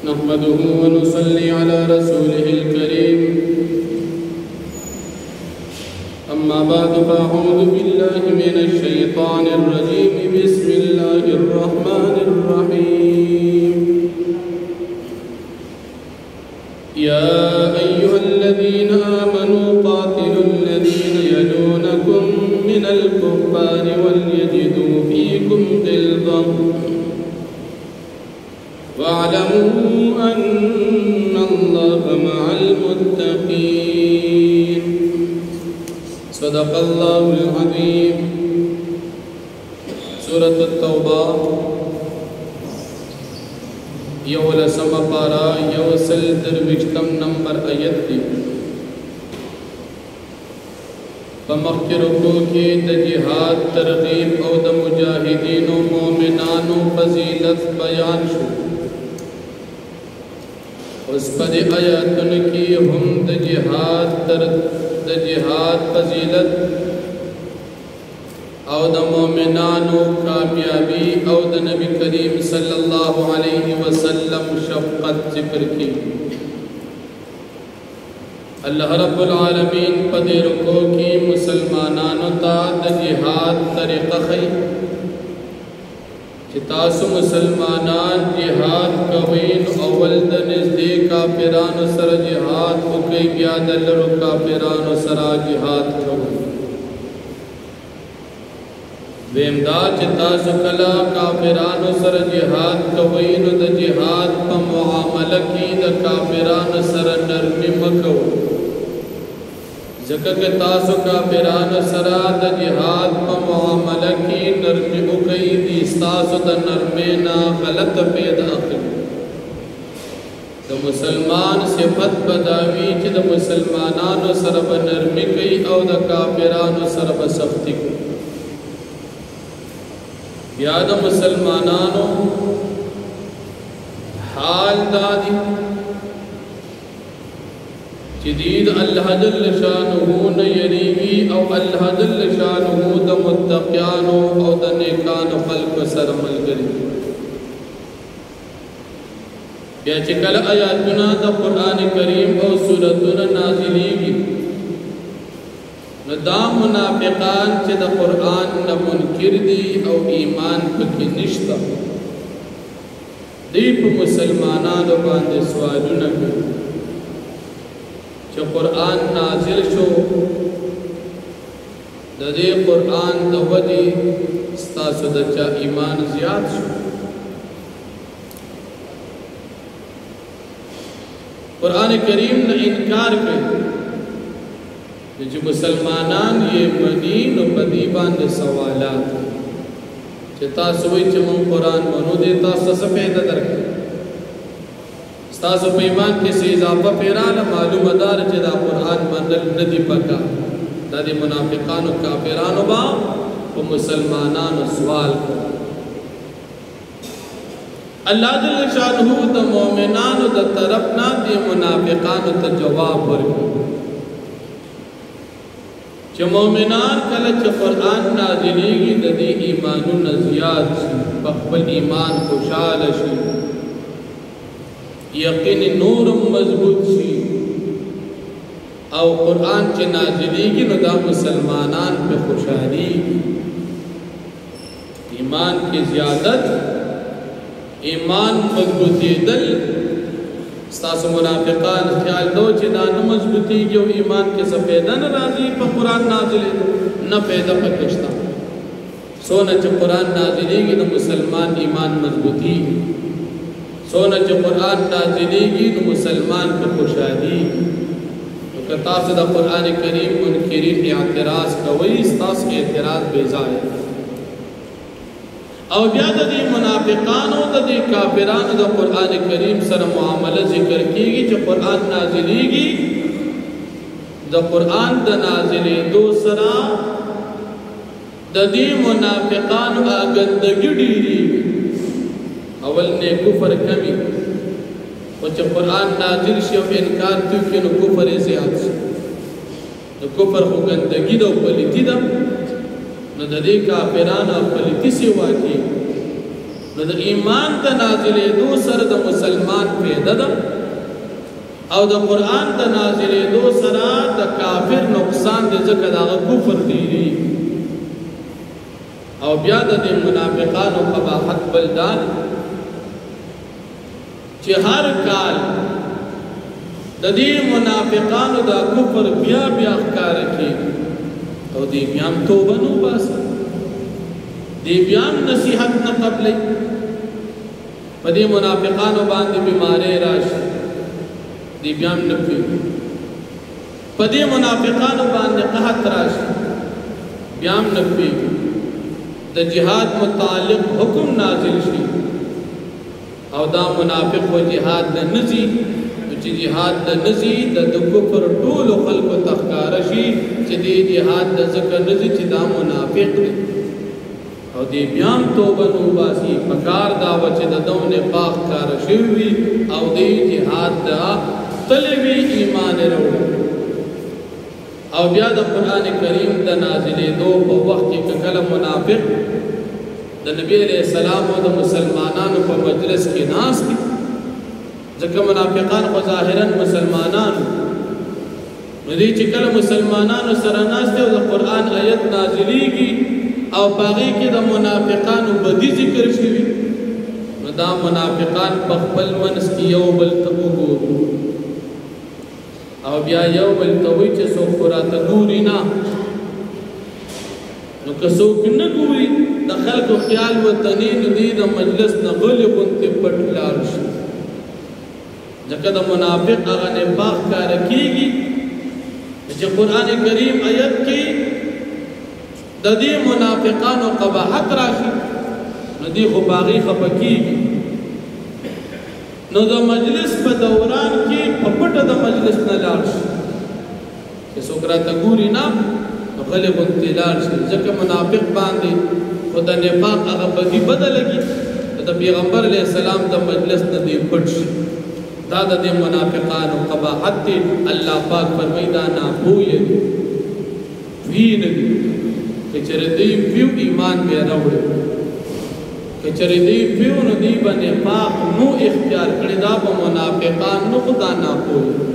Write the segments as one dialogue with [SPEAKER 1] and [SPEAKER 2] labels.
[SPEAKER 1] نحمده ونصلي على رسوله الكريم أما بعد فأعوذ بالله من الشيطان الرجيم بسم الله الرحمن الرحيم يا أيها الذين آمنوا قاتلوا الذين يلونكم من الكفار وليجدوا فيكم غلظة واعلموا أن الله مع المتقين صدق الله العظيم سورة التوبة یولسم پارا یوسل دروشتم نمبر آیت دی فمخی رکو کی دا جہاد ترغیب او دا مجاہدین و مومنان و فضیلت بیان شو اس پد آیاتن کی ہم دا جہاد فضیلت او دا مومنانو کامیابی او دا نبی کریم صلی اللہ علیہ وسلم شفقت ذکر کی اللہ رب العالمین پدی رکو کی مسلمانانو تا دا جہاد طریقہ خی چتاسو مسلمانان جہاد کوین اول دا نزدی کافرانو سر جہاد کوئی بیاد اللہ رو کافرانو سر جہاد کوین ویمداد چتاسو کلا کافرانو سر جہاد کوین دا جہاد پا معاملہ کی دا کافرانو سر نرمی مکو ذکر کہ تاسو کافرانو سر دا جہاد پا معاملہ کی نرمی اکئی دی استاسو دا نرمینا غلط پیدا اخر دا مسلمان صفت بداوی چی دا مسلمانانو سر بنرمی کئی او دا کافرانو سر بسختی کئی یاد مسلمانانو حال دادی جدید اللہ جل شانہ نیریگی او اللہ جل شانہ دا متقیانو او دا نیکان خلق سر ملگری یا چکل آیاتنا دا قرآن کریم او سورتنا نازلیگی دا منافقان چه دا قرآن نا منکر دی او ایمان پکی نشتا دی پا مسلمانان و باندے سوالو نکو چه قرآن نازل شو دا دی قرآن دا ودی ستاسو دا چا ایمان زیاد شو قرآن کریم نا انکار کر جو مسلمانان یہ منین و بدیبان دے سوالات چتا سوئی چمن قرآن منو دیتا سسپیدہ درکے ستاسو پیمان کسی اضافہ پیرانا معلوم دار چدا قرآن منل ندی پکا دا دی منافقان و کافران با و مسلمانان سوال کو اللہ جل شانہ دا مومنان دا طرفنا دی منافقان تا جواب ورکو چه مومنان کل چه قرآن نازلیگی دا دی ایمانو نزیاد شی بخبل ایمان خوشحال شی یقین نورم مضبوط شی او قرآن چه نازلیگی نو دا مسلمانان پہ خوشحالی ایمان کی زیادت ایمان مضبوطی دل ستاسو منافقان خیال دو چی دا نمضبوطی گی و ایمان کے سفیدہ نرازی پا قرآن نازلی نا پیدا پکشتا سونا چی قرآن نازلی گی نا مسلمان ایمان مضبوطی سونا چی قرآن نازلی گی نا مسلمان پا خوشحالی کتاس دا قرآن کریم منکرین اعتراض کوئی ستاس کے اعتراض بیزائے او بیا دا دی منافقانو دا دی کافرانو دا قرآن کریم سر معاملہ ذکر کی گی جو قرآن نازلی گی دا قرآن دا نازلی دو سرا دا دی منافقانو آگندگی دیری اول نے کفر کمی و چه قرآن نازل شی و انکار تو کنو کفر زیاد شی دا کفر خو گندگی دا و پلیتی دا نو دا دی کافران پلیتی سوا کی نو د ایمان د نازلېدو سره د مسلمان پیدا ده او د قرآن د نازلېدو سره د کافر نقصان دی ځکه د هغه کفر ډېرېږي او بیا د دې منافقانو قباحت بل دا دی چې هر کال د دې منافقانو دا کفر بیا بیا ښکاره کېږي او دې بیا هم توبه نه وباسي دې بیا هم نصیحت نه قبلوي په دې منافقانو باندې بیمارۍ راشي دې بیا هم نه پرېږدي په دې منافقانو باندې قحط راشي بیا هم نه پرېږدي د جهاد متعلق حکم نازل شي او دا منافق و جهاد نه نځي چې جهاد د نځي د کفر ټولو خلکو ته ښکاره شي چې دې جهاد د ځکه نځي چې دا منافق دی او دې بیا هم توبه نه وباسي پکار دا وه چې د ده نفاق ښکاره شوي وي او دې جهاد ته تللی وي ایمان یې راوړی او بیا د قرآن کریم د نازلېدو په وخت کې که کله منافق د نبی علیہ السلام او د مسلمانانو په مجلس کې ناست دي ځکه منافقان خو ظاهرا مسلمانان نو دې چې کله مسلمانانو سره ناست او د قرآن آیت نازلېږي او په هغې کې د منافقانو بدي ذکر شوي نو دا منافقان په خپل منځ کې یو بل ته وګوري او بیا یو بل ته وایي چې څوک خو راته ګوري نه نو که څوک نه ګوري د خلکو خیال وطني نو دوی د مجلس نه غلې غوندې پټ لاړ شي ځکه د منافق هغه نفاق ښکاره کېږي چې قرآن کریم آیت کې د دې منافقانو قباحت راشي نو دوی خو په هغې خفه کېږي نو د مجلس په دوران کې په پټه د مجلس نه لاړ شي چې څوک راته ګوري نه نو غلې غوندې لاړ شي ځکه منافق باندې خو د نفاق هغه بدي بده لګي د پیغمبر علیه السلام د مجلس نه دی پټ شي دا د دې منافقانو قباحت دی الله پاک فرمایي دا ناپوهه دي وی نه دي که چېرې دوی ویو ایمان بیا راوړي که چېرې دوی ویو نو دوی به نفاق نو اختیار کړي دا به منافقان نو خو دا ناپوهه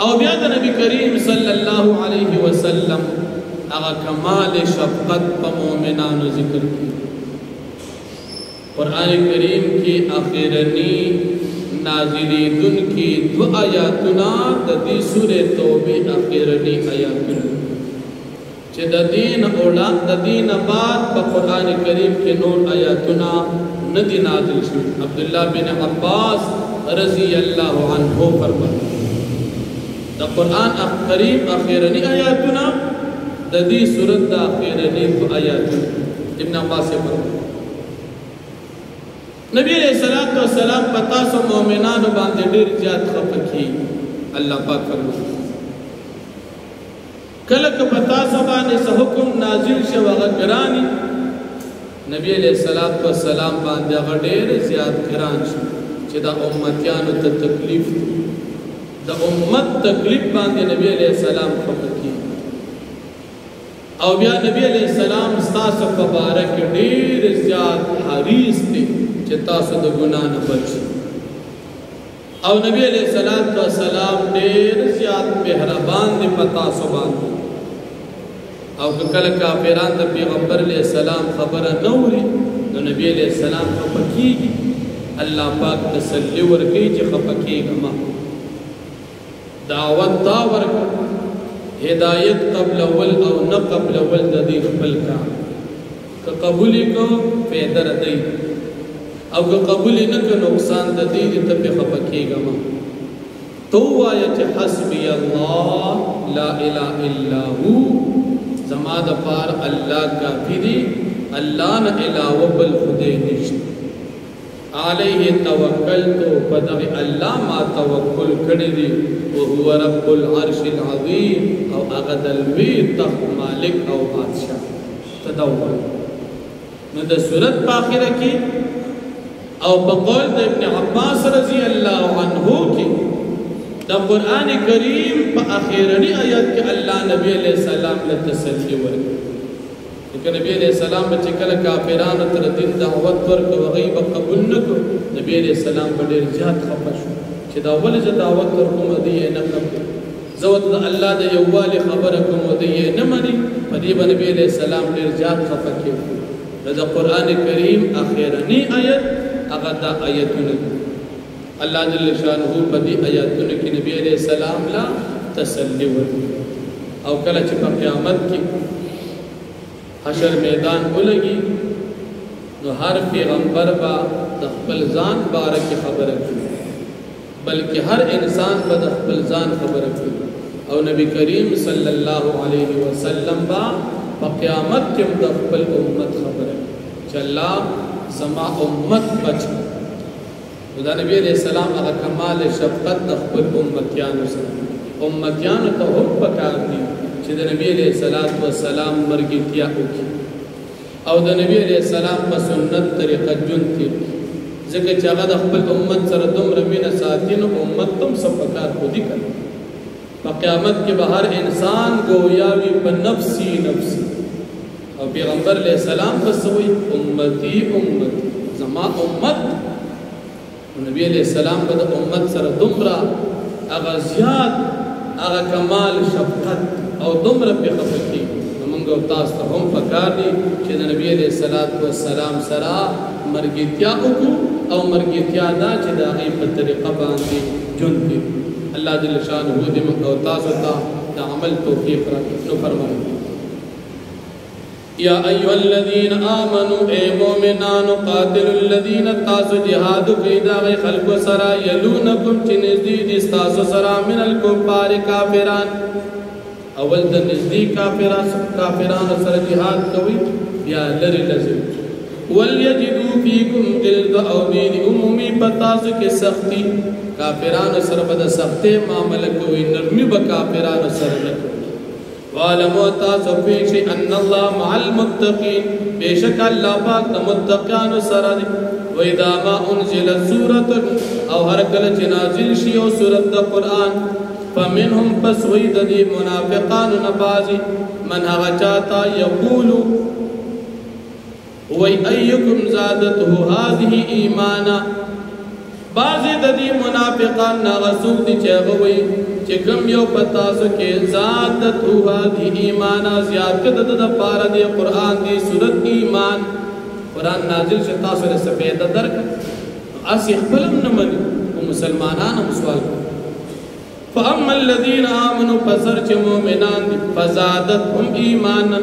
[SPEAKER 1] او بیا د نبی کریم صلی الله علیه وسلم هغه کمال شفقت په مؤمنانو ذکر کړي قرآن کریم کی آخرنی نازلیدونکي دو آیاتونه د دې سورې توبې آخرنی آیاتونه چې د دین اولاد د دین بعد په قرآن کریم کې نور آیاتونه نه دي نازل شوي عبد الله بن عباس رضی الله عنه فرمایي د قرآن کریم آخرنی آیاتونه د دې سورۃ د آخرنی آیاتونه ابن عباس فرمایي نبی علیہ السلام پتا سو مومنانو باندې ډېر زیات خفه کیږي الله پاک فرمایي کله که پتا سو باندې څه حکم نازل شو هغه ګراني نبی علیہ السلام باندې هغه ډېر زیات ګران شو چې دا امتیانو ته تکلیف د امت تکلیف باندې نبی علیہ السلام خفه کیږي او بیا نبی علیہ السلام ستاسو په باره کې ډېر زیات حریص دی چې تاسو د ګناه نه بچ او نبی علیہ السلام ډېر زیات مهربان دی په تاسو باندې او که کله کافران د پیغمبر علیہ السلام خبره نه اوري نو نبی علیہ السلام خفه کېږي الله پاک تسلي ورکوي چې خفه کېږم دعوت دا ورکړه هدایت قبل اول او نه قبل اول د دې خپل کار که قبول کو فایده ردی او که قبول نه کو نقصان د دې ته په خفه کېږم تو وایه چې حسبی الله لا اله الا هو زما د پار الله کافی دی الله نه علاوه بل خدای نشته علیه توکلت بدغ الله ما توکل کړی دی او هو رب العرش العظیم او هغه د لوی تخت مالک او بادشاہ تدور نو د سورت په اخره کې او په قول د ابن عباس رضی الله عنه کې د قرآن کریم په اخرنی آیت کې الله نبی علیہ السلام له تسلی ورکړي لیکن نبی علیہ السلام بچے کل کافران تر دین دعوت ورک وغیب قبول نکو نبی علیہ السلام بڑیر جات خفشو چه دا ولی جا دعوت ورکم ودیئے نقبل زوت دا اللہ دا یوال خبرکم ودیئے نمانی فدیب نبی علیہ السلام بڑیر جات خفکی دا قرآن کریم اخیرنی آیت اگر دا آیتون اللہ جل شانہو بدی آیتون کی نبی علیہ السلام لا تسلی ورکم او کلا چپا قیامت کی حشر میدان بلگی نو ہر پیغمبر با دخبل زان بارک خبر کی بلکہ ہر انسان با دخبل زان خبر کی او نبی کریم صلی اللہ علیہ وسلم با قیامت کے دخبل امت خبر کی چلا زما امت بچ خدا نبی علیہ السلام اگر کمال شفقت دخبل امتیانو سلام امتیانو تو حب بکار دی چې د نبی علیہ السلام مرګتیا وکړي او د نبی علیہ السلام په سنت طریقه ژوند تیر ځکه چې هغه د خپل امت سره دومره مینه ساتي نو امت تم سپکار خودي کوي په قیامت کې به هر انسان گویا وي په نفسي نفسي او پیغمبر علیہ السلام بس وي امتی امتی زما امت نبی علیہ السلام په امت سره دومره هغه زیات هغه کمال شفقت او دومره په خفقي موږ او تاسو ته هم پکار دي چې د نبی علیہ السلام سره مرګتیا وکړو او مرګتیا دا چې د هغې په طریقه باندې ژوند دي الله جل شانه دې موږ او تاسو ته د عمل توفیق راکړي نو فرمایي یا ایها الذین آمنوا اے مومنانو قاتلوا الذین تاسو جهاد کوي دا غي خلق سرا یلونکم چې نزدې دي تاسو سرا من الکفار کافران اول د نزدې کافرانو سره جهاد کوي یا لری لزم وليجدوا فيكم غلظ او دین عمومی پتاسو کې سختی کافرانو سره بد سختي معاملې کوي نرمي به کافرانو سره نه وعلموا تاسو پیش ان الله مع المتقين بیشک الله پاک د متقینو سره دی و اذا ما انزلت سوره او هر کله چې نازل شي او سوره د قران فمنهم پس وید دی منافقان نبازی من هغه چاته یقول و ایکم زادته هذه ایمانا بعضی د دې منافقان ناغسوک دي چې هغه وایي چې کوم یو پتا سو کې زادته هذه ایمانا زیات کده د پاره دی قران دی سورت ایمان قران نازل شي تاسو له سپیده درک اسی خپلم نه مني او مسلمانانو سوال فاما الذين امنوا فسرچ مؤمنان فزادتهم ایمانا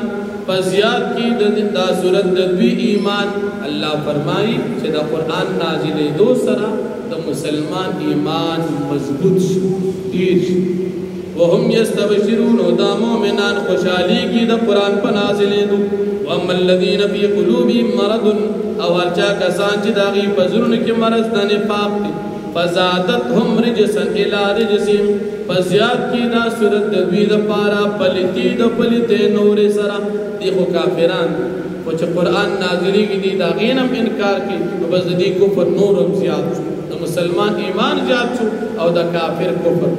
[SPEAKER 1] فزیاد کی دا سورت دوی ایمان اللہ فرمائی چې دا قرآن نازل دو سرا دا مسلمان ایمان مضبوط دیر وهم یستبشرون دا مومنان خوشحالی کی دا قرآن پا نازل دو واما الذین فی قلوبهم مرض او هرچا کسان چې دا غی پزرون کی مرض دا نفاق دی فزادتهم رجسا الى رجسهم فزیاد کی دا سورت دوی دا پارا پلیتی دا پلیتی نور سرا دیکھو کافران وچ قرآن نازلی کی دی دا غینم انکار کی تو بس دی کفر نورم زیاد شو دا مسلمان ایمان زیاد شو او دا کافر کفر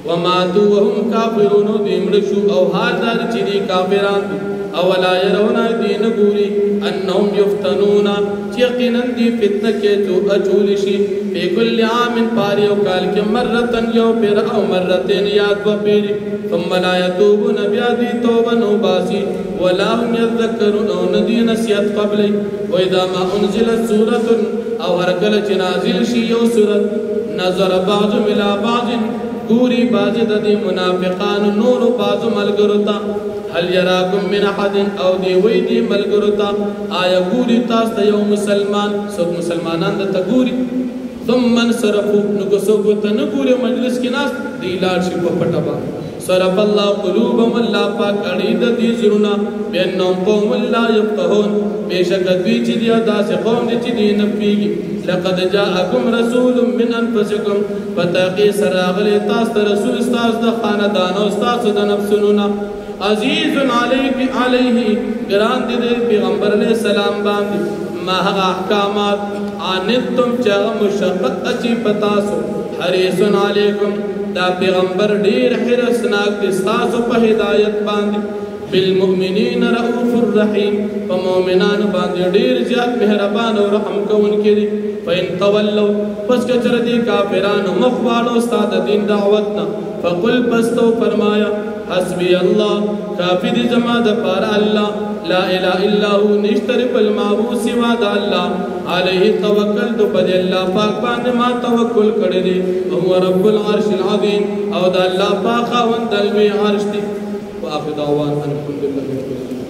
[SPEAKER 1] وماتو وهم کافرون دیمرشو او حال دار چی دی کافران دی اولا یرونا دین گوری انہم یفتنونا یقیناً دی فتنہ کے تو اچولشی فی کل عام پاری او کال کے مرتن یو پیر او مرتن یاد و پیری ثم لا یتوبون بیادی توبا نو باسی ولا هم یذکرون او ندی نسیت قبلی و اذا ما انزلت سورت او هرکل چنازل شی یو سورت نظر بعض ملا بعض گوری بعض دی منافقان نور بعض ملگرتا هل یراکم من احد او دی وی دی ملگرتا آیا گوری تاست یو مسلمان سوک مسلمانان دا تا گوری ثم انصرفو نکو سوکو تا نگوری مجلس کی ناس دی لار شی پا پٹا با صرف اللہ قلوبم اللہ پاک اڑید دی زرنا بینہم قوم اللہ یفقہون بے شک دوی چی دیا دا سے قوم دی چی دی نبیگی لقد جاءکم رسول من انفسکم فتاقی سراغلی تاست رسول استاز دا خاندانو استاز دا نفسنونا عزیز علیہ گران دی پیغمبر علیہ السلام باندی ماہ احکامات آنتم چاہ مشقت اچی پتاسو حریصن علیکم دا پیغمبر دیر حرسناک دستاسو پا ہدایت باندی بالمؤمنین رؤوف الرحیم فمؤمنان باندې ډیر زیات مهربان او رحم کوونکی دی فإن تولوا پس کچر دی کافرانو مخ واړو استاد دین دعوتنا فقل پستو فرمایا حسبی الله کافی دی زما د پاره الله لا اله الا هو نشتر بالمعبود سوا د الله علیه توکل تو په الله پاک باندې ما توکل کړی دی او رب العرش العظیم او د الله پاک خوند د عرش دی واخر دعوان الحمدلله